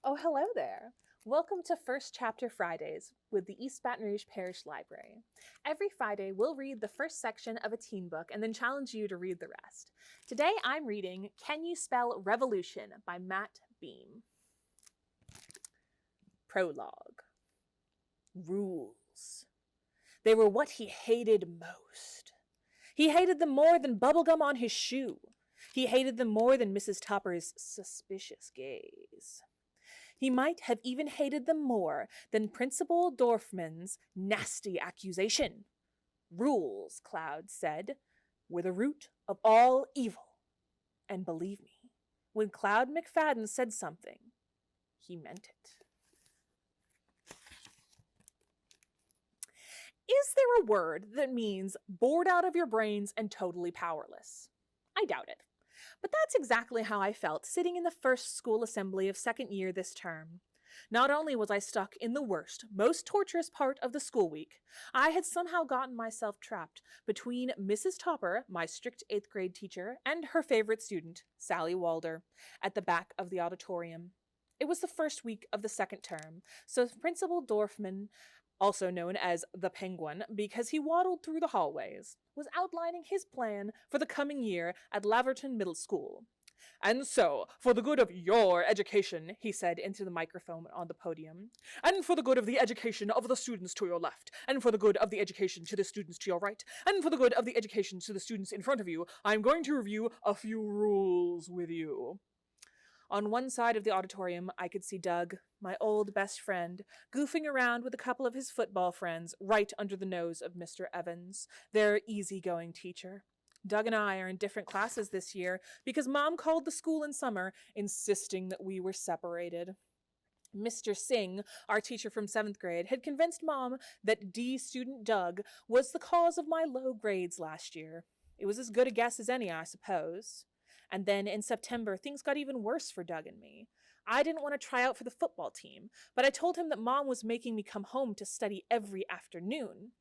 Oh, hello there. Welcome to First Chapter Fridays with the East Baton Rouge Parish Library. Every Friday, we'll read the first section of a teen book and then challenge you to read the rest. Today, I'm reading Can You Spell Revolution by Matt Beam. Prologue. Rules. They were what he hated most. He hated them more than bubblegum on his shoe. He hated them more than Mrs. Topper's suspicious gaze. He might have even hated them more than Principal Dorfman's nasty accusation. Rules, Cloud said, were the root of all evil. And believe me, when Cloud McFadden said something, he meant it. Is there a word that means bored out of your brains and totally powerless? I doubt it. But that's exactly how I felt sitting in the first school assembly of second year this term. Not only was I stuck in the worst, most torturous part of the school week, I had somehow gotten myself trapped between Mrs. Topper, my strict 8th grade teacher, and her favorite student, Sally Walder, at the back of the auditorium. It was the first week of the second term, so Principal Dorfman, also known as the Penguin because he waddled through the hallways, was outlining his plan for the coming year at Laverton Middle School. "And so, for the good of your education," he said into the microphone on the podium, "and for the good of the education of the students to your left, and for the good of the education to the students to your right, and for the good of the education to the students in front of you, I'm going to review a few rules with you." On one side of the auditorium, I could see Doug, my old best friend, goofing around with a couple of his football friends right under the nose of Mr. Evans, their easygoing teacher. Doug and I are in different classes this year because Mom called the school in summer, insisting that we were separated. Mr. Singh, our teacher from 7th grade, had convinced Mom that D student Doug was the cause of my low grades last year. It was as good a guess as any, I suppose. And then in September, things got even worse for Doug and me. I didn't want to try out for the football team, but I told him that Mom was making me come home to study every afternoon.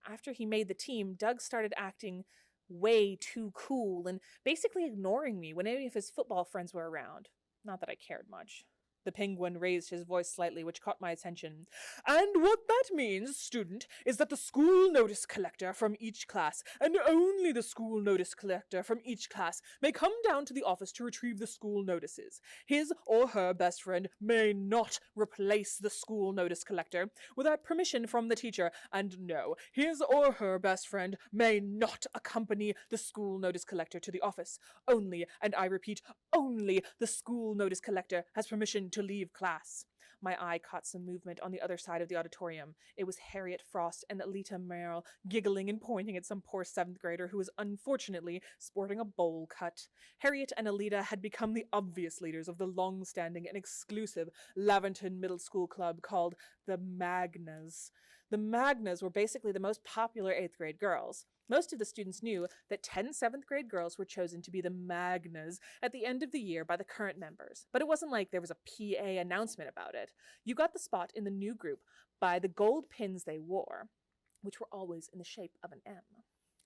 After he made the team, Doug started acting way too cool and basically ignoring me when any of his football friends were around. Not that I cared much. The Penguin raised his voice slightly, which caught my attention. "And what that means, student, is that the school notice collector from each class, and only the school notice collector from each class, may come down to the office to retrieve the school notices. His or her best friend may not replace the school notice collector without permission from the teacher, and no, his or her best friend may not accompany the school notice collector to the office. Only, and I repeat, only the school notice collector has permission to leave class." My eye caught some movement on the other side of the auditorium. It was Harriet Frost and Alita Merrill giggling and pointing at some poor 7th grader who was unfortunately sporting a bowl cut. Harriet and Alita had become the obvious leaders of the long-standing and exclusive Laverton Middle School club called the Magnas. The Magnas were basically the most popular 8th grade girls. Most of the students knew that 10 7th grade girls were chosen to be the Magnas at the end of the year by the current members, but it wasn't like there was a PA announcement about it. You got the spot in the new group by the gold pins they wore, which were always in the shape of an M.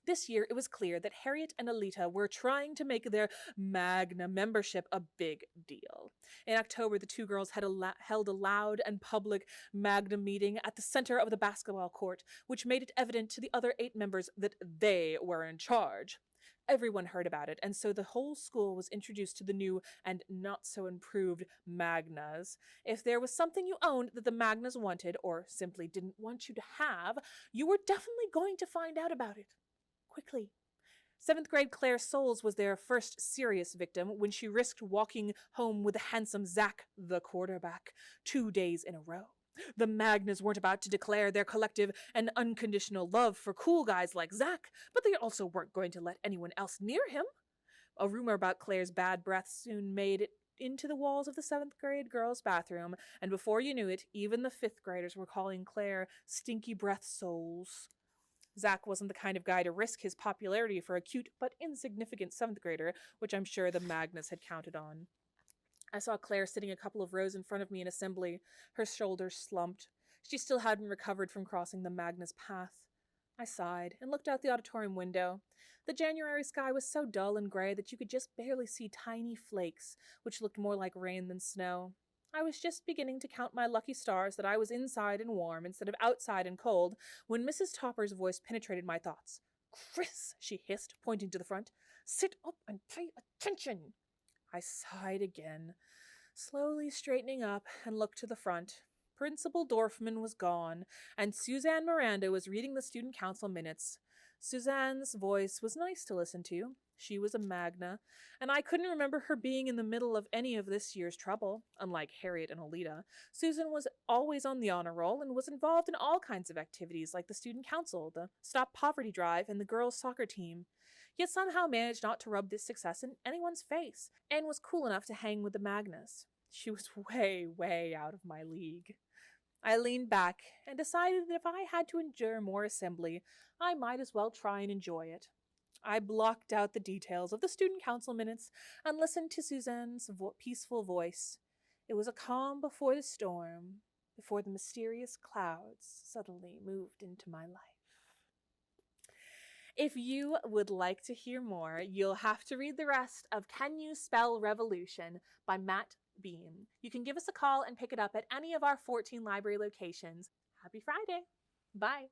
This year, it was clear that Harriet and Alita were trying to make their Magna membership a big deal. In October, the two girls had held a loud and public Magna meeting at the center of the basketball court, which made it evident to the other 8 members that they were in charge. Everyone heard about it, and so the whole school was introduced to the new and not-so-improved Magnas. If there was something you owned that the Magnas wanted, or simply didn't want you to have, you were definitely going to find out about it. Quickly. 7th grade Claire Souls was their first serious victim when she risked walking home with the handsome Zach, the quarterback, 2 days in a row. The Magnas weren't about to declare their collective and unconditional love for cool guys like Zach, but they also weren't going to let anyone else near him. A rumor about Claire's bad breath soon made it into the walls of the 7th grade girls' bathroom, and before you knew it, even the 5th graders were calling Claire Stinky Breath Souls. Zach wasn't the kind of guy to risk his popularity for a cute but insignificant 7th grader, which I'm sure the Magnas had counted on. I saw Claire sitting a couple of rows in front of me in assembly, her shoulders slumped. She still hadn't recovered from crossing the Magnas path. I sighed and looked out the auditorium window. The January sky was so dull and gray that you could just barely see tiny flakes, which looked more like rain than snow. I was just beginning to count my lucky stars that I was inside and warm instead of outside and cold when Mrs. Topper's voice penetrated my thoughts. "Chris," she hissed, pointing to the front, "sit up and pay attention." I sighed again, slowly straightening up and looked to the front. Principal Dorfman was gone, and Suzanne Miranda was reading the student council minutes. Suzanne's voice was nice to listen to. She was a Magna, and I couldn't remember her being in the middle of any of this year's trouble. Unlike Harriet and Alita, Susan was always on the honor roll and was involved in all kinds of activities like the student council, the Stop Poverty Drive, and the girls' soccer team. Yet somehow managed not to rub this success in anyone's face, and was cool enough to hang with the Magnas. She was way, way out of my league. I leaned back and decided that if I had to endure more assembly, I might as well try and enjoy it. I blocked out the details of the student council minutes and listened to Suzanne's peaceful voice. It was a calm before the storm, before the mysterious clouds suddenly moved into my life. If you would like to hear more, you'll have to read the rest of Can You Spell Revolution by Matt Beam. You can give us a call and pick it up at any of our 14 library locations. Happy Friday. Bye.